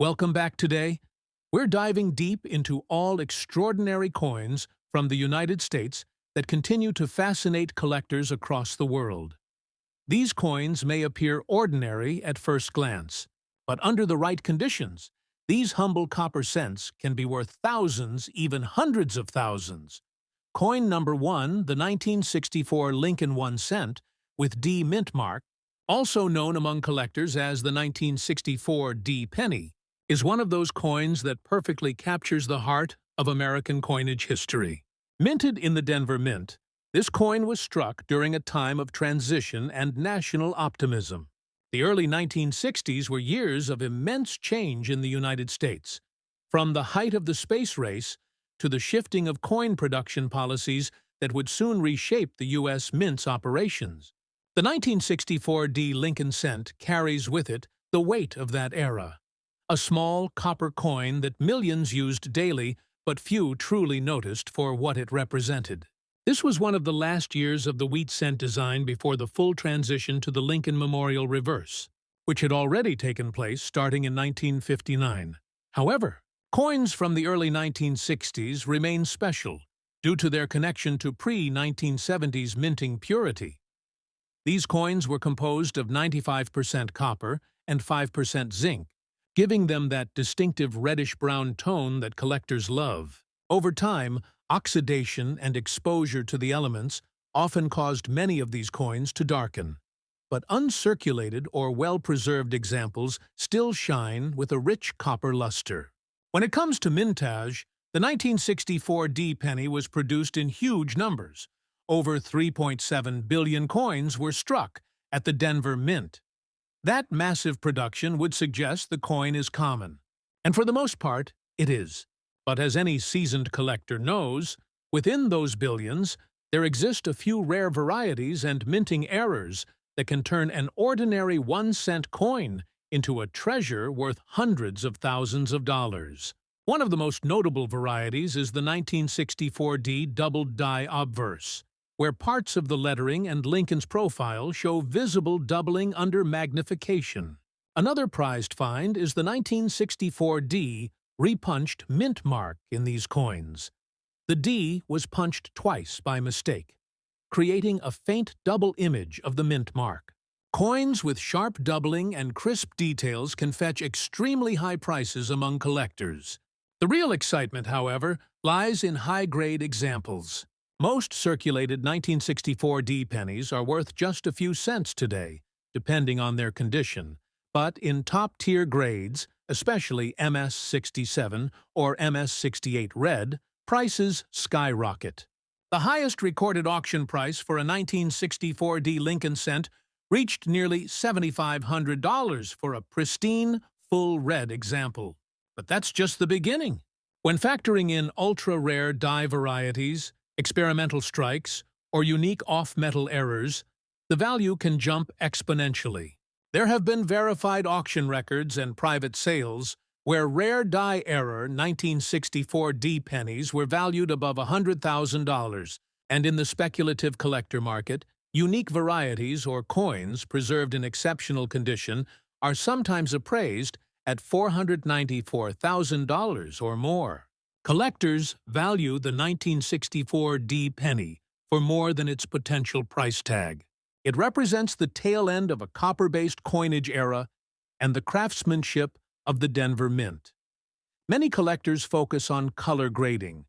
Welcome back today. We're diving deep into all extraordinary coins from the United States that continue to fascinate collectors across the world. These coins may appear ordinary at first glance, but under the right conditions, these humble copper cents can be worth thousands, even hundreds of thousands. Coin number 1, the 1964 Lincoln 1 cent, with D mint mark, also known among collectors as the 1964 D penny, is one of those coins that perfectly captures the heart of American coinage history. Minted in the Denver Mint, this coin was struck during a time of transition and national optimism. The early 1960s were years of immense change in the United States, from the height of the space race to the shifting of coin production policies that would soon reshape the U.S. Mint's operations. The 1964 D Lincoln cent carries with it the weight of that era. A small copper coin that millions used daily, but few truly noticed for what it represented. This was one of the last years of the wheat cent design before the full transition to the Lincoln Memorial reverse, which had already taken place starting in 1959. However, coins from the early 1960s remain special due to their connection to pre-1970s minting purity. These coins were composed of 95% copper and 5% zinc, giving them that distinctive reddish-brown tone that collectors love. Over time, oxidation and exposure to the elements often caused many of these coins to darken. But uncirculated or well-preserved examples still shine with a rich copper luster. When it comes to mintage, the 1964 D penny was produced in huge numbers. Over 3.7 billion coins were struck at the Denver Mint. That massive production would suggest the coin is common, and for the most part, it is. But as any seasoned collector knows, within those billions, there exist a few rare varieties and minting errors that can turn an ordinary 1-cent coin into a treasure worth hundreds of thousands of dollars. One of the most notable varieties is the 1964 D doubled die obverse, where parts of the lettering and Lincoln's profile show visible doubling under magnification. Another prized find is the 1964 D repunched mint mark in these coins. The D was punched twice by mistake, creating a faint double image of the mint mark. Coins with sharp doubling and crisp details can fetch extremely high prices among collectors. The real excitement, however, lies in high-grade examples. Most circulated 1964 D pennies are worth just a few cents today, depending on their condition, but in top-tier grades, especially MS-67 or MS-68 red, prices skyrocket. The highest recorded auction price for a 1964 D Lincoln cent reached nearly $7,500 for a pristine, full red example. But that's just the beginning. When factoring in ultra-rare die varieties, experimental strikes, or unique off-metal errors, the value can jump exponentially. There have been verified auction records and private sales where rare die error 1964 D pennies were valued above $100,000, and in the speculative collector market, unique varieties or coins preserved in exceptional condition are sometimes appraised at $494,000 or more. Collectors value the 1964 D penny for more than its potential price tag. It represents the tail end of a copper-based coinage era and the craftsmanship of the Denver Mint. Many collectors focus on color grading.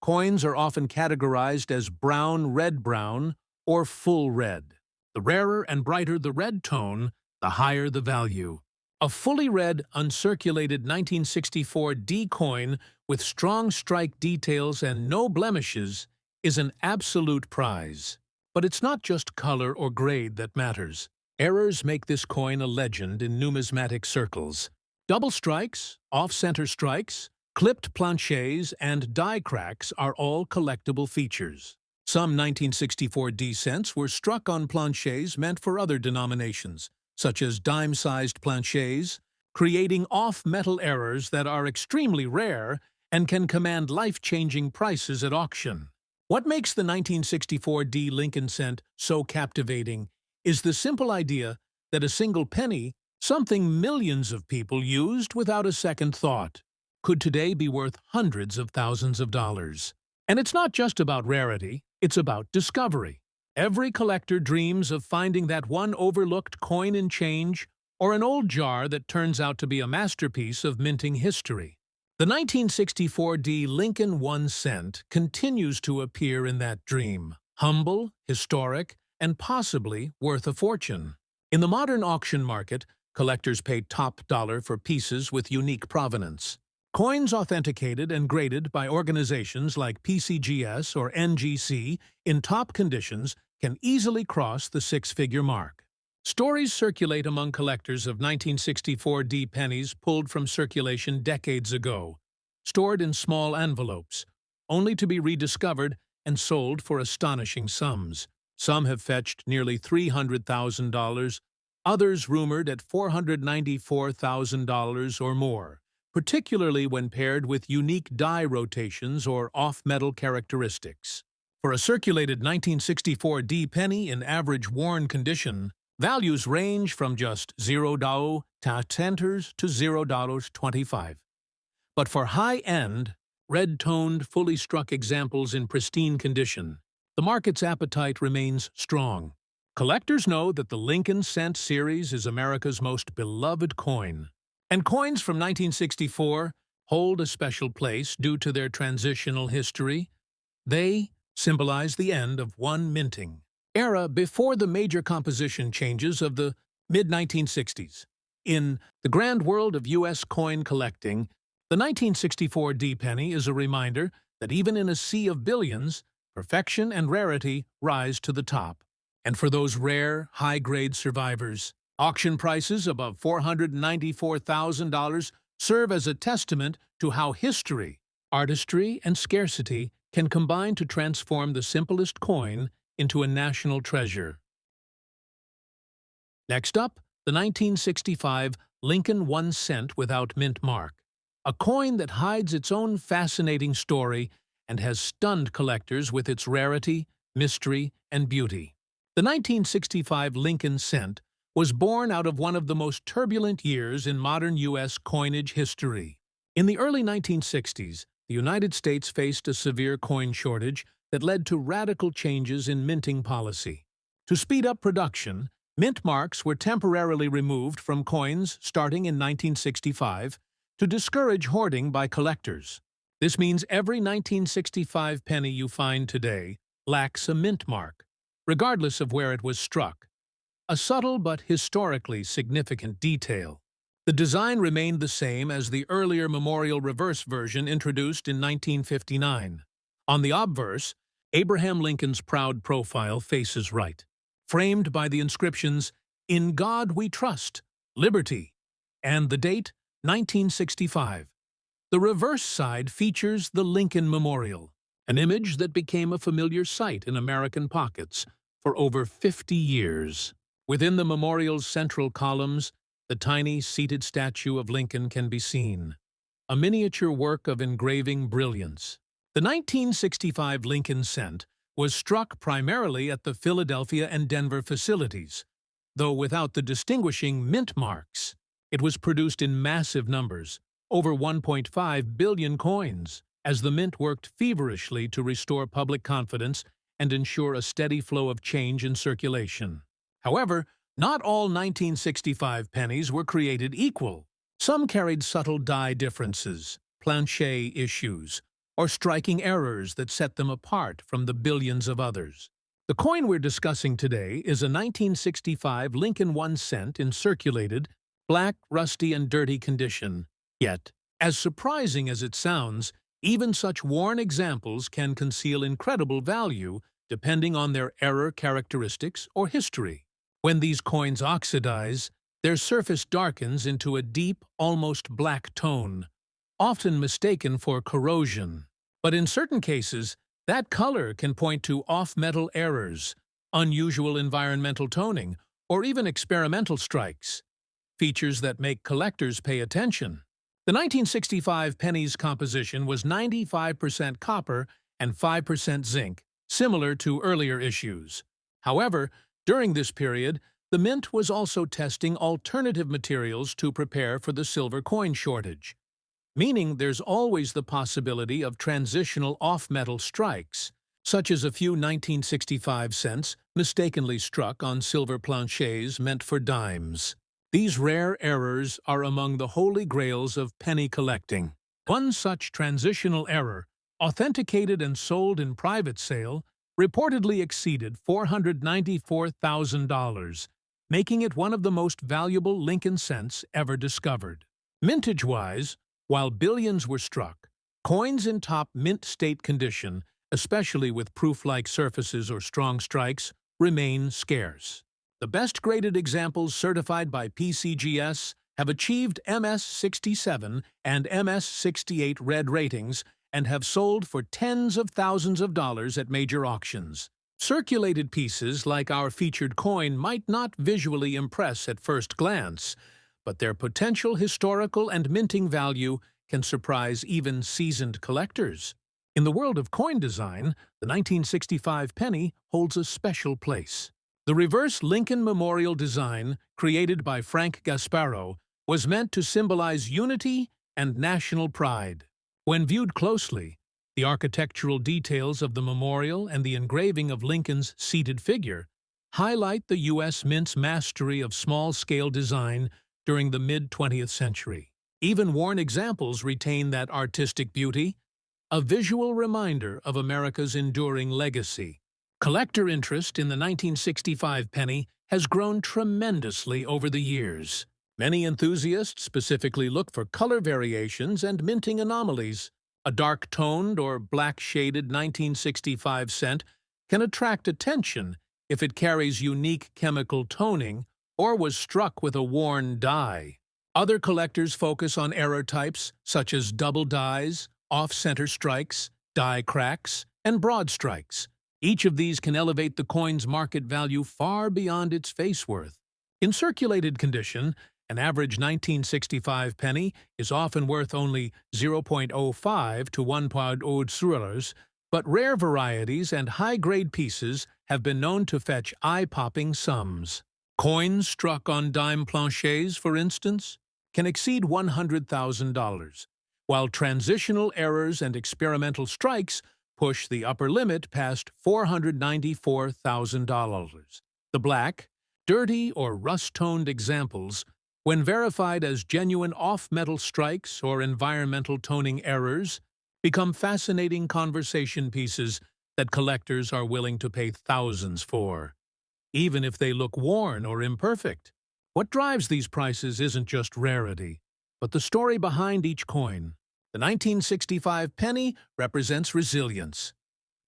Coins are often categorized as brown, red-brown, or full red. The rarer and brighter the red tone, the higher the value. A fully red, uncirculated 1964 D coin with strong strike details and no blemishes is an absolute prize. But it's not just color or grade that matters. Errors make this coin a legend in numismatic circles. Double strikes, off-center strikes, clipped planchets, and die cracks are all collectible features. Some 1964 D cents were struck on planchets meant for other denominations, such as dime-sized planchets, creating off-metal errors that are extremely rare and can command life-changing prices at auction. What makes the 1964 D Lincoln cent so captivating is the simple idea that a single penny Something millions of people used without a second thought could today be worth hundreds of thousands of dollars. And it's not just about rarity, it's about discovery. Every collector dreams of finding that one overlooked coin and change or an old jar that turns out to be a masterpiece of minting history. The 1964 Lincoln 1 cent continues to appear in that dream, humble, historic, and possibly worth a fortune. In the modern auction market, collectors pay top dollar for pieces with unique provenance. Coins authenticated and graded by organizations like PCGS or NGC in top conditions can easily cross the six-figure mark. Stories circulate among collectors of 1964 pennies pulled from circulation decades ago, stored in small envelopes, only to be rediscovered and sold for astonishing sums. Some have fetched nearly $300,000, others rumored at $494,000 or more, particularly when paired with unique die rotations or off-metal characteristics. For a circulated 1964 penny in average worn condition, values range from just $0 centers to $0.25. But for high-end, red-toned, fully struck examples in pristine condition, the market's appetite remains strong. Collectors know that the Lincoln Cent series is America's most beloved coin. And coins from 1964 hold a special place due to their transitional history. They symbolize the end of one minting era before the major composition changes of the mid-1960s. In the grand world of U.S. coin collecting, the 1964 penny is a reminder that even in a sea of billions, perfection and rarity rise to the top. And for those rare, high-grade survivors, auction prices above $494,000 serve as a testament to how history, artistry, and scarcity can combine to transform the simplest coin into a national treasure. Next up, the 1965 Lincoln 1 cent without mint mark, a coin that hides its own fascinating story and has stunned collectors with its rarity, mystery, and beauty. The 1965 Lincoln cent was born out of one of the most turbulent years in modern U.S. coinage history. In the early 1960s, the United States faced a severe coin shortage that led to radical changes in minting policy. To speed up production, mint marks were temporarily removed from coins starting in 1965 to discourage hoarding by collectors. This means every 1965 penny you find today lacks a mint mark, regardless of where it was struck. A subtle but historically significant detail. The design remained the same as the earlier memorial reverse version introduced in 1959. On the obverse, Abraham Lincoln's proud profile faces right, framed by the inscriptions, "In God We Trust, Liberty," and the date, 1965. The reverse side features the Lincoln Memorial, an image that became a familiar sight in American pockets for over 50 years. Within the memorial's central columns, the tiny seated statue of Lincoln can be seen, a miniature work of engraving brilliance. The 1965 Lincoln cent was struck primarily at the Philadelphia and Denver facilities, though without the distinguishing mint marks. It was produced in massive numbers, over 1.5 billion coins, as the mint worked feverishly to restore public confidence and ensure a steady flow of change in circulation. However, not all 1965 pennies were created equal. Some carried subtle die differences, planchet issues, or striking errors that set them apart from the billions of others. The coin we're discussing today is a 1965 Lincoln 1 cent in circulated, black, rusty, and dirty condition. Yet, as surprising as it sounds, even such worn examples can conceal incredible value depending on their error characteristics or history. When these coins oxidize, their surface darkens into a deep, almost black tone, often mistaken for corrosion. But in certain cases, that color can point to off-metal errors, unusual environmental toning, or even experimental strikes, features that make collectors pay attention. The 1965 penny's composition was 95% copper and 5% zinc, similar to earlier issues. However, during this period, The mint was also testing alternative materials to prepare for the silver coin shortage, meaning there's always the possibility of transitional off-metal strikes, such as a few 1965 cents mistakenly struck on silver planchets meant for dimes. These rare errors are among the holy grails of penny collecting. One such transitional error, authenticated and sold in private sale, reportedly exceeded $494,000, making it one of the most valuable Lincoln cents ever discovered. Mintage-wise, while billions were struck, coins in top mint state condition, especially with proof-like surfaces or strong strikes, remain scarce. The best-graded examples certified by PCGS have achieved MS-67 and MS-68 red ratings and have sold for tens of thousands of dollars at major auctions. Circulated pieces like our featured coin might not visually impress at first glance, but their potential historical and minting value can surprise even seasoned collectors. In the world of coin design, the 1965 penny holds a special place. The reverse Lincoln Memorial design, created by Frank Gasparro, was meant to symbolize unity and national pride. When viewed closely, the architectural details of the memorial and the engraving of Lincoln's seated figure highlight the U.S. Mint's mastery of small-scale design during the mid-20th century. Even worn examples retain that artistic beauty, a visual reminder of America's enduring legacy. Collector interest in the 1965 penny has grown tremendously over the years. Many enthusiasts specifically look for color variations and minting anomalies. A dark-toned or black-shaded 1965 cent can attract attention if it carries unique chemical toning or was struck with a worn die. Other collectors focus on error types such as double dies, off-center strikes, die cracks, and broad strikes. Each of these can elevate the coin's market value far beyond its face worth. In circulated condition, an average 1965 penny is often worth only 0.05 to 1.0 thrillers, but rare varieties and high-grade pieces have been known to fetch eye-popping sums. Coins struck on dime planchets, for instance, can exceed $100,000, while transitional errors and experimental strikes push the upper limit past $494,000. The black, dirty, or rust-toned examples, when verified as genuine off-metal strikes or environmental toning errors, become fascinating conversation pieces that collectors are willing to pay thousands for, even if they look worn or imperfect. What drives these prices isn't just rarity, but the story behind each coin. The 1965 penny represents resilience.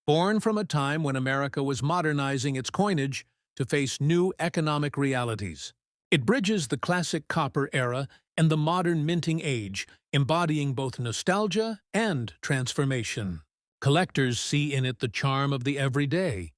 Born from a time when America was modernizing its coinage to face new economic realities. It bridges the classic copper era and the modern minting age, embodying both nostalgia and transformation. Collectors see in it the charm of the everyday,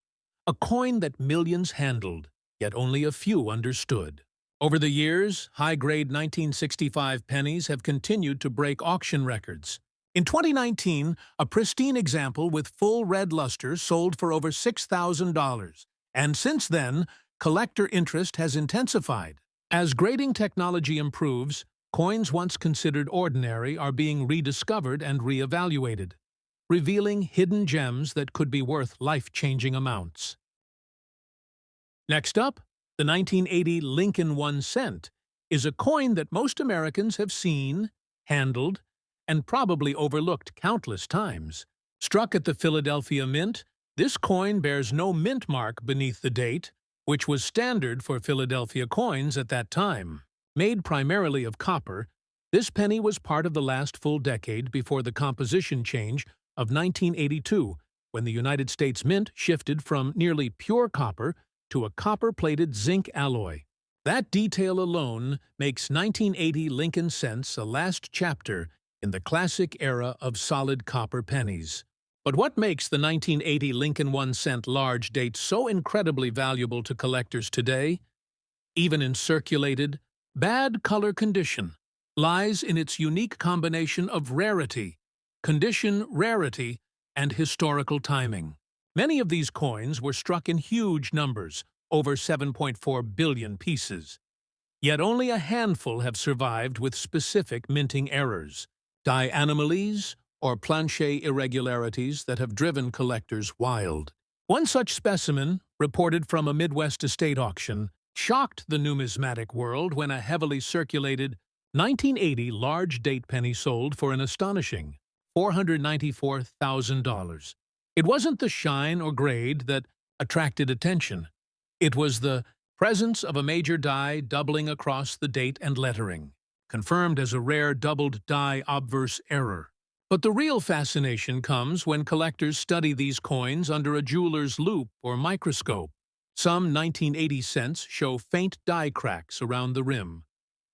a coin that millions handled, yet only a few understood. Over the years, high-grade 1965 pennies have continued to break auction records. In 2019, a pristine example with full red luster sold for over $6,000, and since then, collector interest has intensified. As grading technology improves, coins once considered ordinary are being rediscovered and reevaluated, revealing hidden gems that could be worth life-changing amounts. Next up, the 1980 Lincoln 1 cent is a coin that most Americans have seen, handled, and probably overlooked countless times. Struck at the Philadelphia Mint, this coin bears no mint mark beneath the date, which was standard for Philadelphia coins at that time. Made primarily of copper, this penny was part of the last full decade before the composition change of 1982, when the United States Mint shifted from nearly pure copper to a copper-plated zinc alloy. That detail alone makes 1980 Lincoln cents a last chapter in the classic era of solid copper pennies. But what makes the 1980 Lincoln 1 cent large date so incredibly valuable to collectors today, even in circulated, bad color condition, lies in its unique combination of rarity, condition rarity, and historical timing. Many of these coins were struck in huge numbers, over 7.4 billion pieces. Yet only a handful have survived with specific minting errors, die anomalies, or planche irregularities that have driven collectors wild. One such specimen, reported from a Midwest estate auction, shocked the numismatic world when a heavily circulated 1980 large date penny sold for an astonishing $494,000. It wasn't the shine or grade that attracted attention. It was the presence of a major die doubling across the date and lettering, confirmed as a rare doubled die obverse error. But the real fascination comes when collectors study these coins under a jeweler's loupe or microscope. Some 1980 cents show faint die cracks around the rim,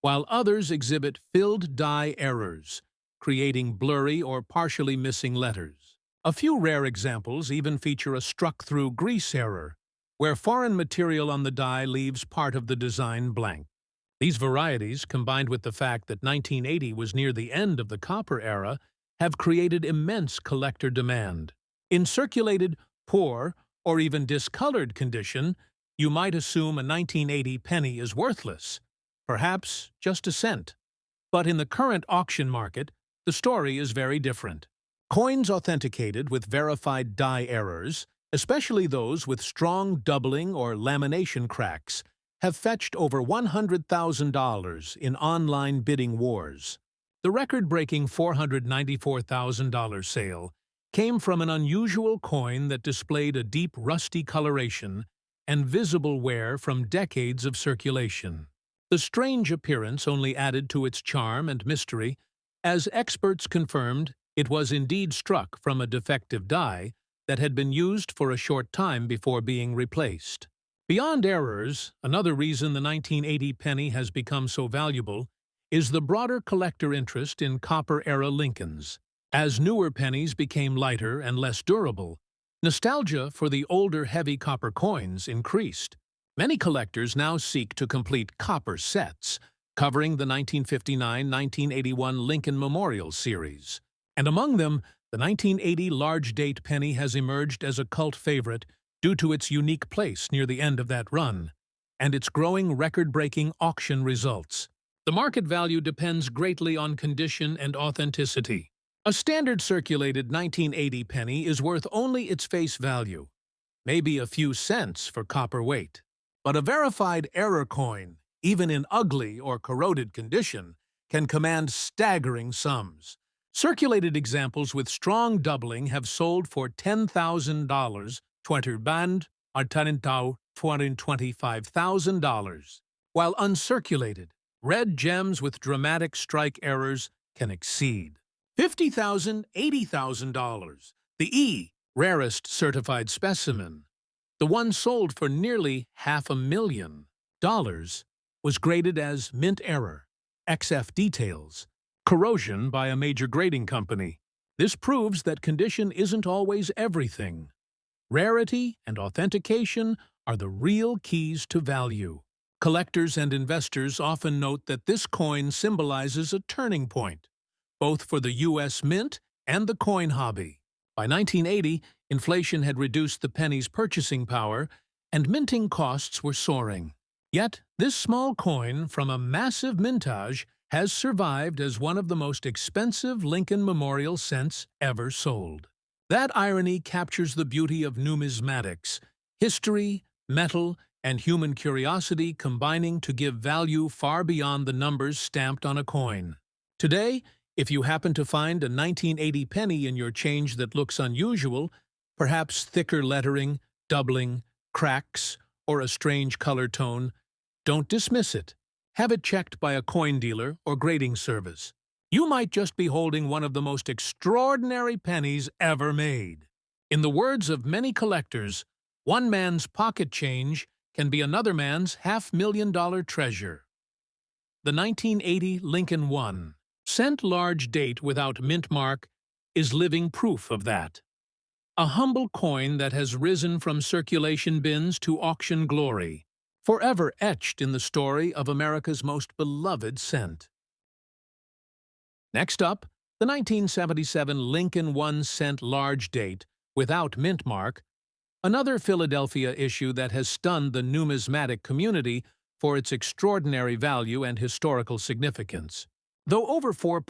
while others exhibit filled die errors, creating blurry or partially missing letters. A few rare examples even feature a struck-through grease error, where foreign material on the die leaves part of the design blank. These varieties, combined with the fact that 1980 was near the end of the copper era, have created immense collector demand. In circulated, poor, or even discolored condition, you might assume a 1980 penny is worthless, perhaps just a cent. But in the current auction market, the story is very different. Coins authenticated with verified die errors, especially those with strong doubling or lamination cracks, have fetched over $100,000 in online bidding wars. The record-breaking $494,000 sale came from an unusual coin that displayed a deep rusty coloration and visible wear from decades of circulation. The strange appearance only added to its charm and mystery, as experts confirmed it was indeed struck from a defective die that had been used for a short time before being replaced. Beyond errors, another reason the 1980 penny has become so valuable is the broader collector interest in copper-era Lincolns. As newer pennies became lighter and less durable, nostalgia for the older heavy copper coins increased. Many collectors now seek to complete copper sets, covering the 1959-1981 Lincoln Memorial Series. And among them, the 1980 large date penny has emerged as a cult favorite due to its unique place near the end of that run, and its growing record-breaking auction results. The market value depends greatly on condition and authenticity. A standard circulated 1980 penny is worth only its face value, maybe a few cents for copper weight. But a verified error coin, even in ugly or corroded condition, can command staggering sums. Circulated examples with strong doubling have sold for $10,000, $225,000, while uncirculated, red gems with dramatic strike errors can exceed $50,000, $80,000. The rarest certified specimen, the one sold for nearly $500,000, was graded as mint error, XF details, corrosion by a major grading company. This proves that condition isn't always everything. Rarity and authentication are the real keys to value. Collectors and investors often note that this coin symbolizes a turning point, both for the U.S. Mint and the coin hobby. By 1980, inflation had reduced the penny's purchasing power, and minting costs were soaring. Yet, this small coin from a massive mintage has survived as one of the most expensive Lincoln Memorial cents ever sold. That irony captures the beauty of numismatics: history, metal, and human curiosity combining to give value far beyond the numbers stamped on a coin. Today, if you happen to find a 1980 penny in your change that looks unusual, perhaps thicker lettering, doubling, cracks, or a strange color tone, don't dismiss it. Have it checked by a coin dealer or grading service. You might just be holding one of the most extraordinary pennies ever made. In the words of many collectors, one man's pocket change can be another man's $500,000 treasure. The 1980 Lincoln 1 cent large date without mint mark is living proof of that. A humble coin that has risen from circulation bins to auction glory, forever etched in the story of America's most beloved cent. Next up, the 1977 Lincoln 1 cent large date without mint mark Another Philadelphia issue that has stunned the numismatic community for its extraordinary value and historical significance. Though over 4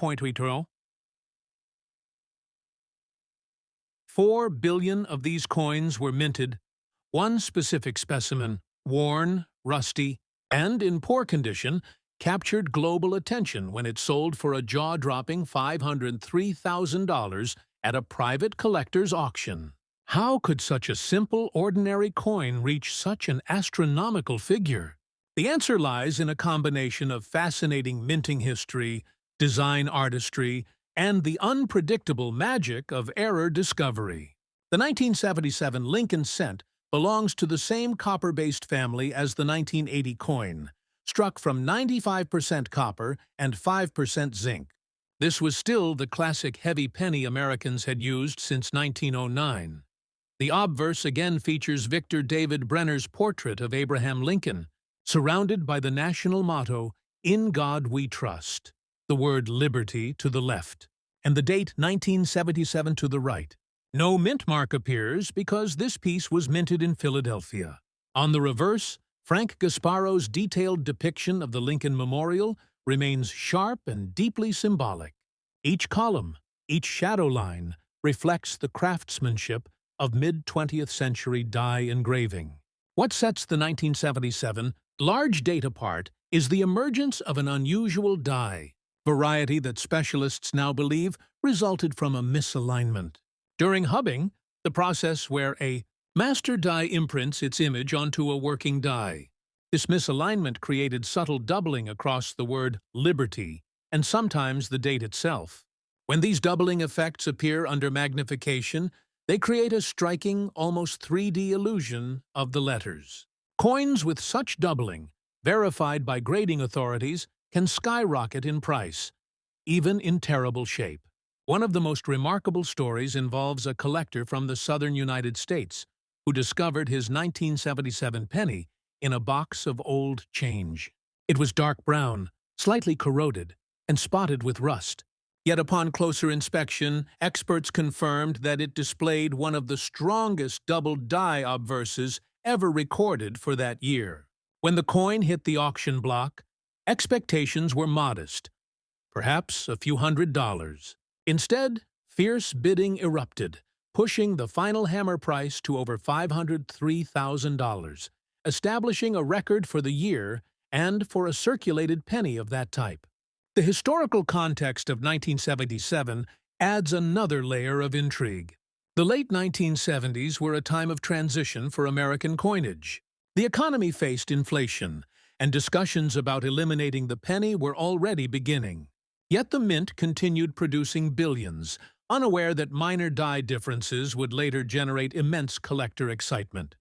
billion of these coins were minted, one specific specimen, worn, rusty, and in poor condition, captured global attention when it sold for a jaw-dropping $503,000 at a private collector's auction. How could such a simple, ordinary coin reach such an astronomical figure? The answer lies in a combination of fascinating minting history, design artistry, and the unpredictable magic of error discovery. The 1977 Lincoln cent belongs to the same copper-based family as the 1980 coin, struck from 95% copper and 5% zinc. This was still the classic heavy penny Americans had used since 1909. The obverse again features Victor David Brenner's portrait of Abraham Lincoln, surrounded by the national motto, "In God We Trust," the word liberty to the left, and the date 1977 to the right. No mint mark appears because this piece was minted in Philadelphia. On the reverse, Frank Gasparo's detailed depiction of the Lincoln Memorial remains sharp and deeply symbolic. Each column, each shadow line, reflects the craftsmanship of mid-20th century die engraving. What sets the 1977 large date apart is the emergence of an unusual die, variety that specialists now believe resulted from a misalignment. During hubbing, the process where a master die imprints its image onto a working die. This misalignment created subtle doubling across the word liberty and sometimes the date itself. When these doubling effects appear under magnification, they create a striking, almost 3D illusion of the letters. Coins with such doubling, verified by grading authorities, can skyrocket in price, even in terrible shape. One of the most remarkable stories involves a collector from the southern United States who discovered his 1977 penny in a box of old change. It was dark brown, slightly corroded, and spotted with rust. Yet upon closer inspection, experts confirmed that it displayed one of the strongest doubled die obverses ever recorded for that year. When the coin hit the auction block, expectations were modest, perhaps a few $100s. Instead, fierce bidding erupted, pushing the final hammer price to over $503,000, establishing a record for the year and for a circulated penny of that type. The historical context of 1977 adds another layer of intrigue. The late 1970s were a time of transition for American coinage. The economy faced inflation, and discussions about eliminating the penny were already beginning. Yet the mint continued producing billions, unaware that minor die differences would later generate immense collector excitement.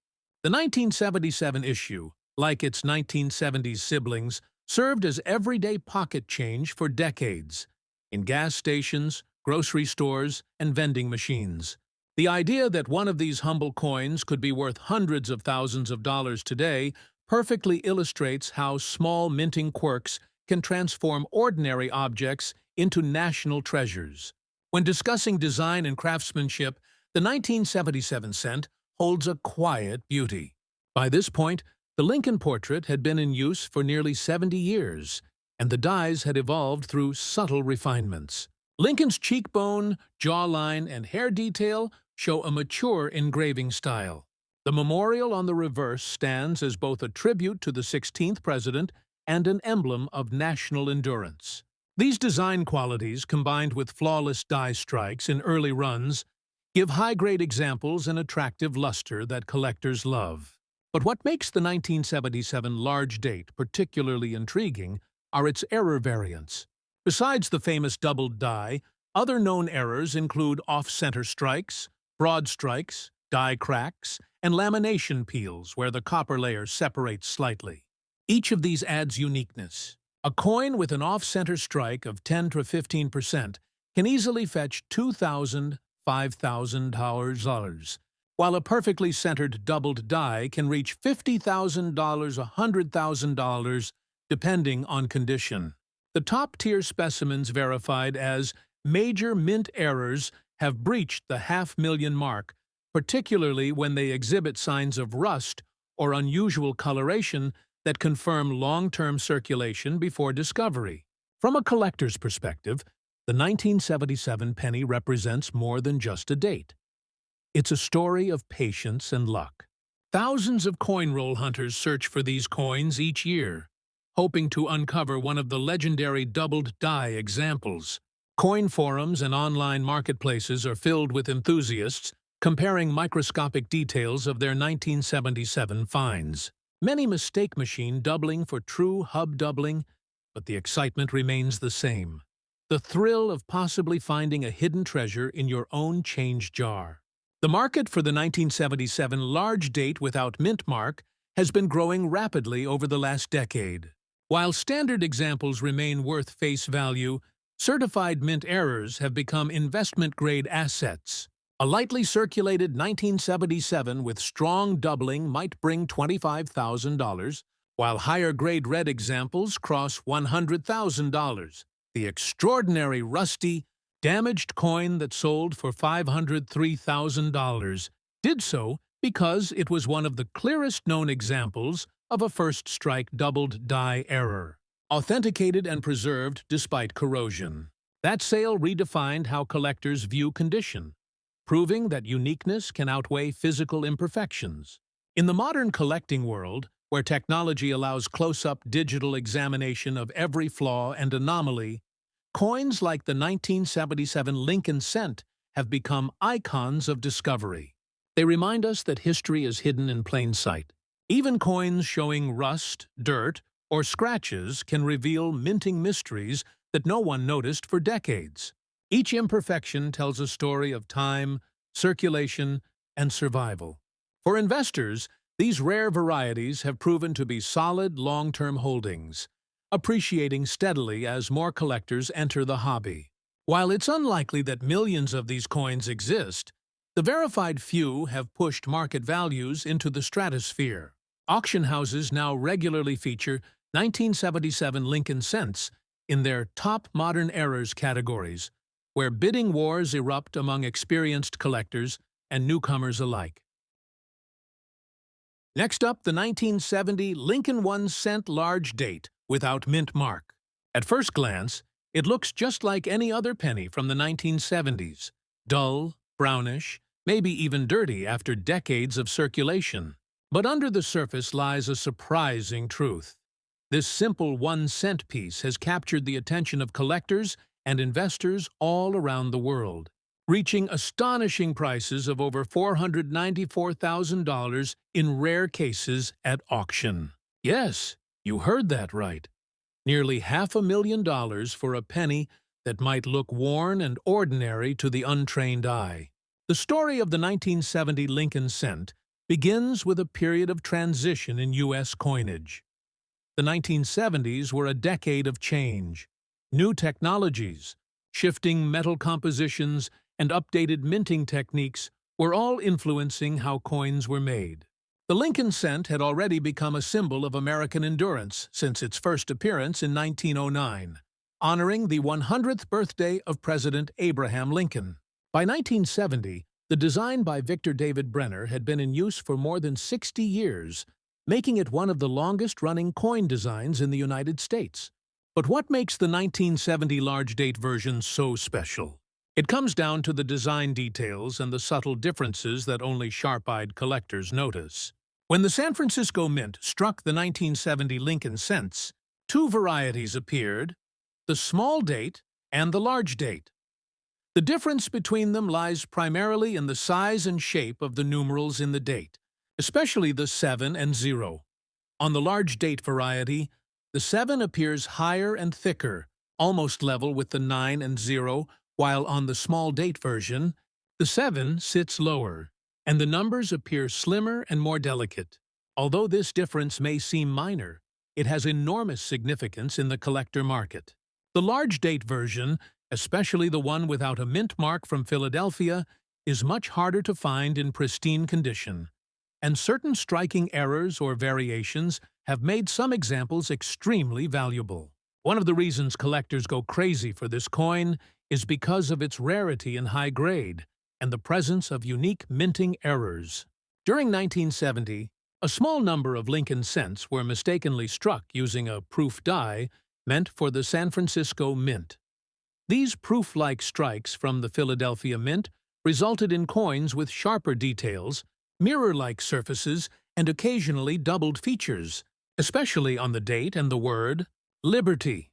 The 1977 issue, like its 1970s siblings, served as everyday pocket change for decades, in gas stations, grocery stores, and vending machines. The idea that one of these humble coins could be worth hundreds of thousands of dollars today perfectly illustrates how small minting quirks can transform ordinary objects into national treasures. When discussing design and craftsmanship, the 1977 cent holds a quiet beauty. By this point, the Lincoln portrait had been in use for nearly 70 years, and the dies had evolved through subtle refinements. Lincoln's cheekbone, jawline, and hair detail show a mature engraving style. The memorial on the reverse stands as both a tribute to the 16th president and an emblem of national endurance. These design qualities, combined with flawless die strikes in early runs, give high-grade examples an attractive luster that collectors love. But what makes the 1977 large date particularly intriguing are its error variants. Besides the famous doubled die, other known errors include off-center strikes, broad strikes, die cracks, and lamination peels where the copper layer separates slightly. Each of these adds uniqueness. A coin with an off-center strike of 10 to 15% can easily fetch $2,000, $5,000, while a perfectly centered doubled die can reach $50,000, $100,000, depending on condition. The top-tier specimens verified as major mint errors have breached the $500,000 mark, particularly when they exhibit signs of rust or unusual coloration that confirm long-term circulation before discovery. From a collector's perspective, the 1977 penny represents more than just a date. It's a story of patience and luck. Thousands of coin roll hunters search for these coins each year, hoping to uncover one of the legendary doubled die examples. Coin forums and online marketplaces are filled with enthusiasts comparing microscopic details of their 1977 finds. Many mistake machine doubling for true hub doubling, but the excitement remains the same. The thrill of possibly finding a hidden treasure in your own change jar. The market for the 1977 large date without mint mark has been growing rapidly over the last decade. While standard examples remain worth face value, certified mint errors have become investment-grade assets. A lightly circulated 1977 with strong doubling might bring $25,000, while higher-grade red examples cross $100,000. The extraordinary rusty, damaged coin that sold for $503,000 did so because it was one of the clearest known examples of a first-strike doubled die error, authenticated and preserved despite corrosion. That sale redefined how collectors view condition, proving that uniqueness can outweigh physical imperfections. In the modern collecting world, where technology allows close-up digital examination of every flaw and anomaly, coins like the 1977 Lincoln cent have become icons of discovery. They remind us that history is hidden in plain sight. Even coins showing rust, dirt, or scratches can reveal minting mysteries that no one noticed for decades. Each imperfection tells a story of time, circulation, and survival. For investors, these rare varieties have proven to be solid, long-term holdings, appreciating steadily as more collectors enter the hobby. While it's unlikely that millions of these coins exist, the verified few have pushed market values into the stratosphere. Auction houses now regularly feature 1977 Lincoln cents in their top modern errors categories, where bidding wars erupt among experienced collectors and newcomers alike. Next up, the 1970 Lincoln 1 cent large date without mint mark. At first glance, it looks just like any other penny from the 1970s, dull, brownish, maybe even dirty after decades of circulation. But under the surface lies a surprising truth. This simple 1 cent piece has captured the attention of collectors and investors all around the world, reaching astonishing prices of over $494,000 in rare cases at auction. Yes, you heard that right. Nearly $500,000 for a penny that might look worn and ordinary to the untrained eye. The story of the 1970 Lincoln cent begins with a period of transition in U.S. coinage. The 1970s were a decade of change. New technologies, shifting metal compositions, and updated minting techniques were all influencing how coins were made. The Lincoln cent had already become a symbol of American endurance since its first appearance in 1909, honoring the 100th birthday of President Abraham Lincoln. By 1970, the design by Victor David Brenner had been in use for more than 60 years, making it one of the longest-running coin designs in the United States. But what makes the 1970 large date version so special? It comes down to the design details and the subtle differences that only sharp-eyed collectors notice. When the San Francisco Mint struck the 1970 Lincoln cents, two varieties appeared, the small date and the large date. The difference between them lies primarily in the size and shape of the numerals in the date, especially the 7 and 0. On the large date variety, the 7 appears higher and thicker, almost level with the 9 and 0, while on the small date version, the 7 sits lower, and the numbers appear slimmer and more delicate. Although this difference may seem minor, it has enormous significance in the collector market. The large date version, especially the one without a mint mark from Philadelphia, is much harder to find in pristine condition, and certain striking errors or variations have made some examples extremely valuable. One of the reasons collectors go crazy for this coin is because of its rarity and high grade, and the presence of unique minting errors. During 1970, a small number of Lincoln cents were mistakenly struck using a proof die meant for the San Francisco Mint. These proof-like strikes from the Philadelphia Mint resulted in coins with sharper details, mirror-like surfaces, and occasionally doubled features, especially on the date and the word Liberty.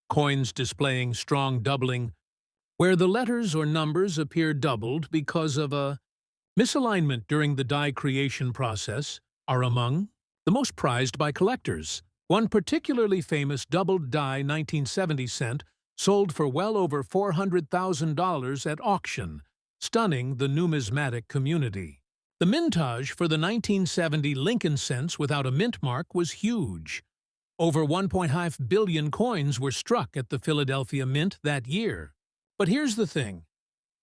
Coins displaying strong doubling, where the letters or numbers appear doubled because of a misalignment during the die creation process, are among the most prized by collectors. One particularly famous doubled die 1970 cent sold for well over $400,000 at auction, stunning the numismatic community. The mintage for the 1970 Lincoln cents without a mint mark was huge. Over 1.5 billion coins were struck at the Philadelphia Mint that year. But here's the thing.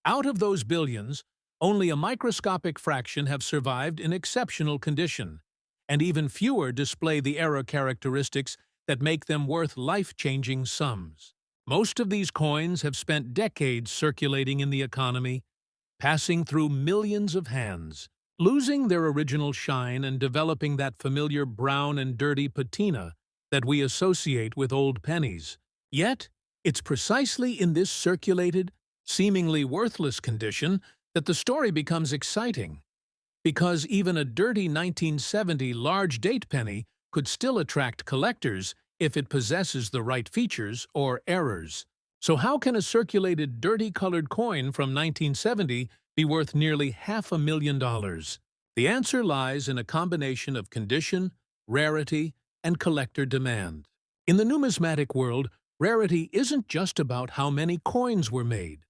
Out of those billions, only a microscopic fraction have survived in exceptional condition, and even fewer display the error characteristics that make them worth life-changing sums. Most of these coins have spent decades circulating in the economy, passing through millions of hands, losing their original shine and developing that familiar brown and dirty patina that we associate with old pennies. Yet, it's precisely in this circulated, seemingly worthless condition that the story becomes exciting. Because even a dirty 1970 large date penny could still attract collectors if it possesses the right features or errors. So how can a circulated dirty-colored coin from 1970 be worth nearly $500,000? The answer lies in a combination of condition, rarity, and collector demand. In the numismatic world, rarity isn't just about how many coins were made.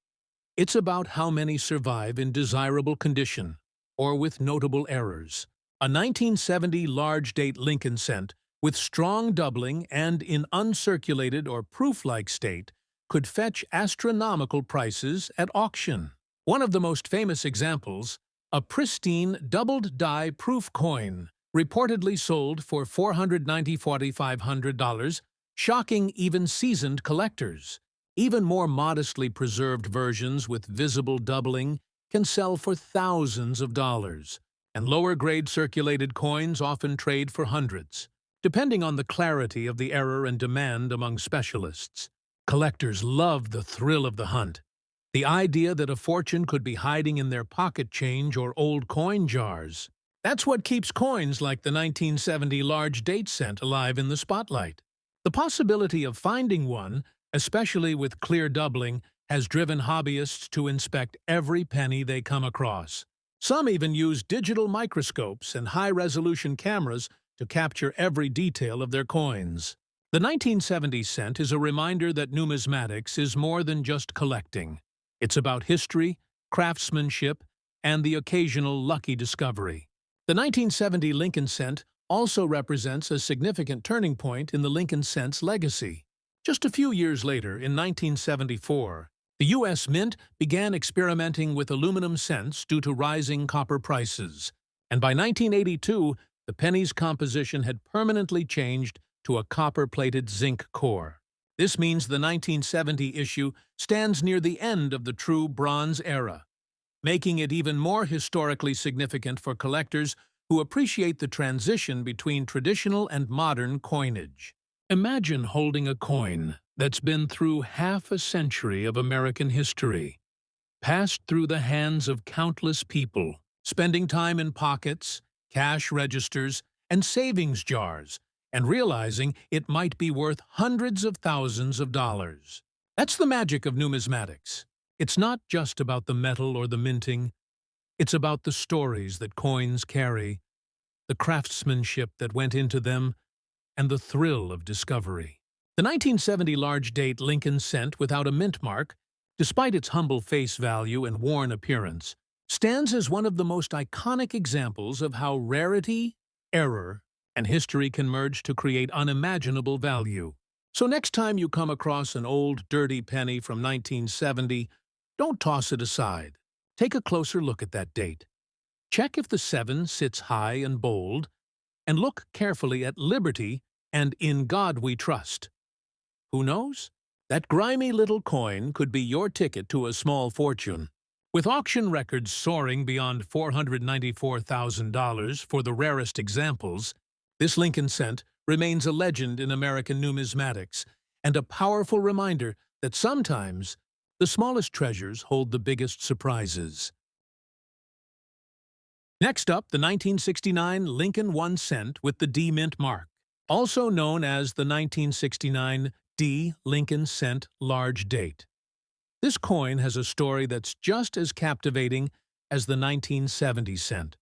It's about how many survive in desirable condition, or with notable errors. A 1970 large-date Lincoln cent, with strong doubling and in uncirculated or proof-like state, could fetch astronomical prices at auction. One of the most famous examples, a pristine doubled die proof coin, reportedly sold for $494,500, shocking even seasoned collectors. Even more modestly preserved versions with visible doubling can sell for thousands of dollars, and lower-grade circulated coins often trade for hundreds. Depending on the clarity of the error and demand among specialists, collectors love the thrill of the hunt. The idea that a fortune could be hiding in their pocket change or old coin jars. That's what keeps coins like the 1970 large date cent alive in the spotlight. The possibility of finding one, especially with clear doubling, has driven hobbyists to inspect every penny they come across. Some even use digital microscopes and high-resolution cameras to capture every detail of their coins. The 1970 cent is a reminder that numismatics is more than just collecting. It's about history, craftsmanship, and the occasional lucky discovery. The 1970 Lincoln cent also represents a significant turning point in the Lincoln cent's legacy. Just a few years later, in 1974, the U.S. Mint began experimenting with aluminum cents due to rising copper prices, and by 1982, the penny's composition had permanently changed to a copper-plated zinc core. This means the 1970 issue stands near the end of the true bronze era, making it even more historically significant for collectors who appreciate the transition between traditional and modern coinage. Imagine holding a coin that's been through half a century of American history, passed through the hands of countless people, spending time in pockets, cash registers, and savings jars, and realizing it might be worth hundreds of thousands of dollars. That's the magic of numismatics. It's not just about the metal or the minting. It's about the stories that coins carry, the craftsmanship that went into them, and the thrill of discovery. The 1970 large-date Lincoln cent without a mint mark, despite its humble face value and worn appearance, stands as one of the most iconic examples of how rarity, error, and history can merge to create unimaginable value. So next time you come across an old, dirty penny from 1970, don't toss it aside. Take a closer look at that date. Check if the 7 sits high and bold, and look carefully at Liberty and In God We Trust. Who knows? That grimy little coin could be your ticket to a small fortune. With auction records soaring beyond $494,000 for the rarest examples, this Lincoln cent remains a legend in American numismatics and a powerful reminder that sometimes the smallest treasures hold the biggest surprises. Next up, the 1969 Lincoln 1 cent with the D mint mark, also known as the 1969 D Lincoln cent large date. This coin has a story that's just as captivating as the 1970 cent,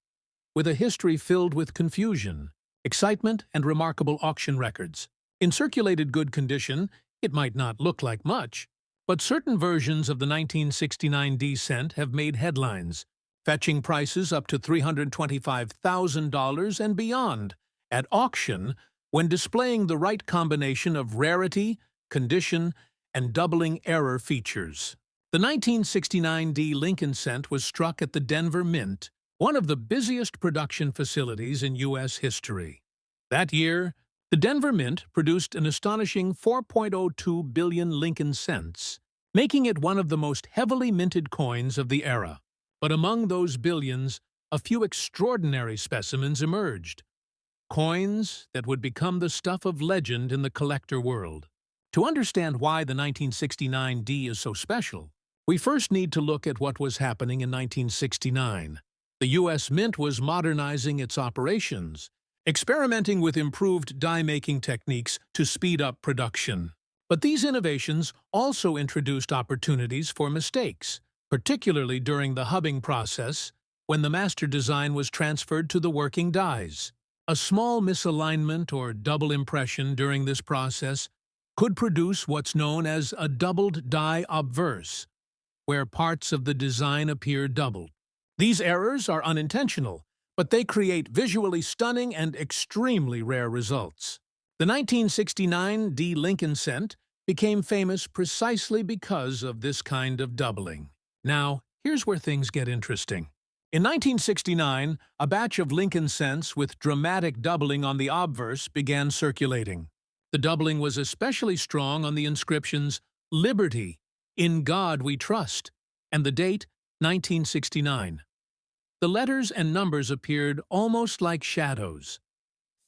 with a history filled with confusion, excitement, and remarkable auction records. In circulated good condition, it might not look like much, but certain versions of the 1969 D cent have made headlines, fetching prices up to $325,000 and beyond at auction when displaying the right combination of rarity, condition, and doubling error features. The 1969 D Lincoln cent was struck at the Denver Mint, one of the busiest production facilities in U.S. history. That year, the Denver Mint produced an astonishing 4.02 billion Lincoln cents, making it one of the most heavily minted coins of the era. But among those billions, a few extraordinary specimens emerged, coins that would become the stuff of legend in the collector world. To understand why the 1969 D is so special, we first need to look at what was happening in 1969. The U.S. Mint was modernizing its operations, experimenting with improved die-making techniques to speed up production. But these innovations also introduced opportunities for mistakes, particularly during the hubbing process, when the master design was transferred to the working dies. A small misalignment or double impression during this process could produce what's known as a doubled die obverse, where parts of the design appear doubled. These errors are unintentional, but they create visually stunning and extremely rare results. The 1969 D Lincoln cent became famous precisely because of this kind of doubling. Now, here's where things get interesting. In 1969, a batch of Lincoln cents with dramatic doubling on the obverse began circulating. The doubling was especially strong on the inscriptions "Liberty," "In God We Trust," and the date 1969. The letters and numbers appeared almost like shadows,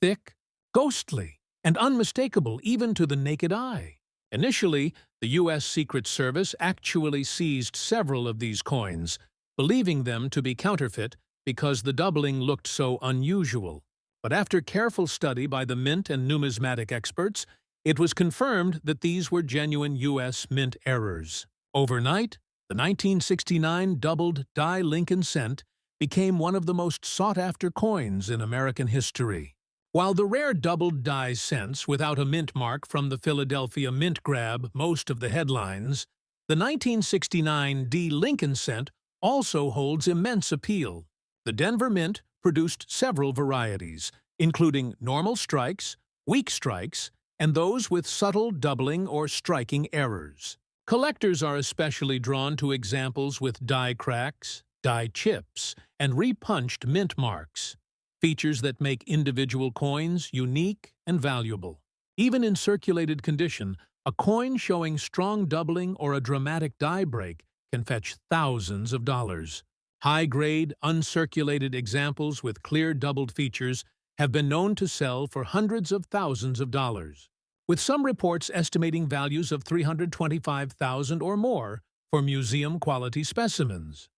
thick, ghostly, and unmistakable even to the naked eye. Initially, the U.S. Secret Service actually seized several of these coins, believing them to be counterfeit because the doubling looked so unusual. But after careful study by the mint and numismatic experts, it was confirmed that these were genuine U.S. Mint errors. Overnight, the 1969 doubled die Lincoln cent became one of the most sought-after coins in American history. While the rare doubled die cents without a mint mark from the Philadelphia Mint grabbed most of the headlines, the 1969 D Lincoln cent also holds immense appeal. The Denver Mint produced several varieties, including normal strikes, weak strikes, and those with subtle doubling or striking errors. Collectors are especially drawn to examples with die cracks, die chips, and repunched mint marks, features that make individual coins unique and valuable. Even in circulated condition, a coin showing strong doubling or a dramatic die break can fetch thousands of dollars. High-grade, uncirculated examples with clear doubled features have been known to sell for hundreds of thousands of dollars, with some reports estimating values of $325,000 or more for museum-quality specimens.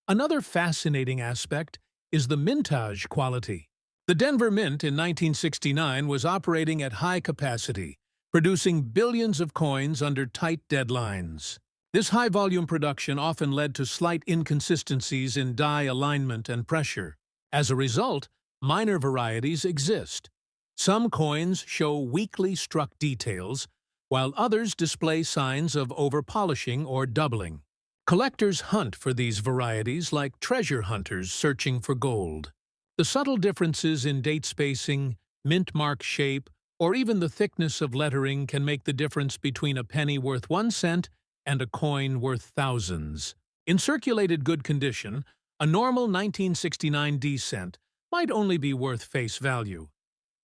Another fascinating aspect is the mintage quality. The Denver Mint in 1969 was operating at high capacity, producing billions of coins under tight deadlines. This high-volume production often led to slight inconsistencies in die alignment and pressure. As a result, minor varieties exist. Some coins show weakly struck details, while others display signs of over-polishing or doubling. Collectors hunt for these varieties like treasure hunters searching for gold. The subtle differences in date spacing, mint mark shape, or even the thickness of lettering can make the difference between a penny worth 1 cent and a coin worth thousands. In circulated good condition, a normal 1969 D cent might only be worth face value.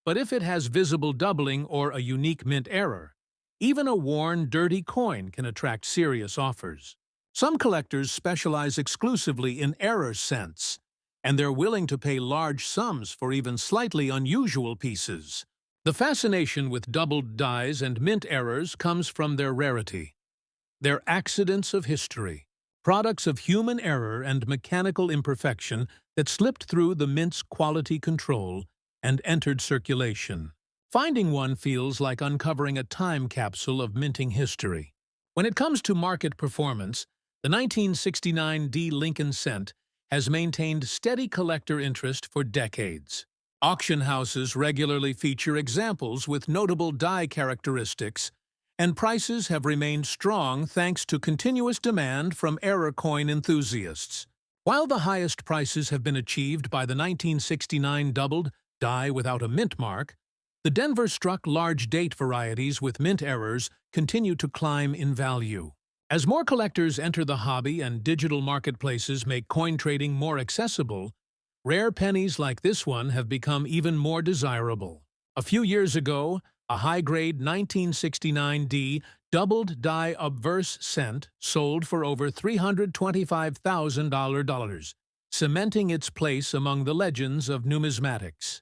But if it has visible doubling or a unique mint error, even a worn, dirty coin can attract serious offers. Some collectors specialize exclusively in error cents, and they're willing to pay large sums for even slightly unusual pieces. The fascination with doubled dies and mint errors comes from their rarity. They're accidents of history, products of human error and mechanical imperfection that slipped through the mint's quality control and entered circulation. Finding one feels like uncovering a time capsule of minting history. When it comes to market performance, the 1969 D Lincoln cent has maintained steady collector interest for decades. Auction houses regularly feature examples with notable die characteristics, and prices have remained strong thanks to continuous demand from error coin enthusiasts. While the highest prices have been achieved by the 1969 doubled die without a mint mark, the Denver-struck large date varieties with mint errors continue to climb in value. As more collectors enter the hobby and digital marketplaces make coin trading more accessible, rare pennies like this one have become even more desirable. A few years ago, a high-grade 1969 D doubled die obverse cent sold for over $325,000, cementing its place among the legends of numismatics.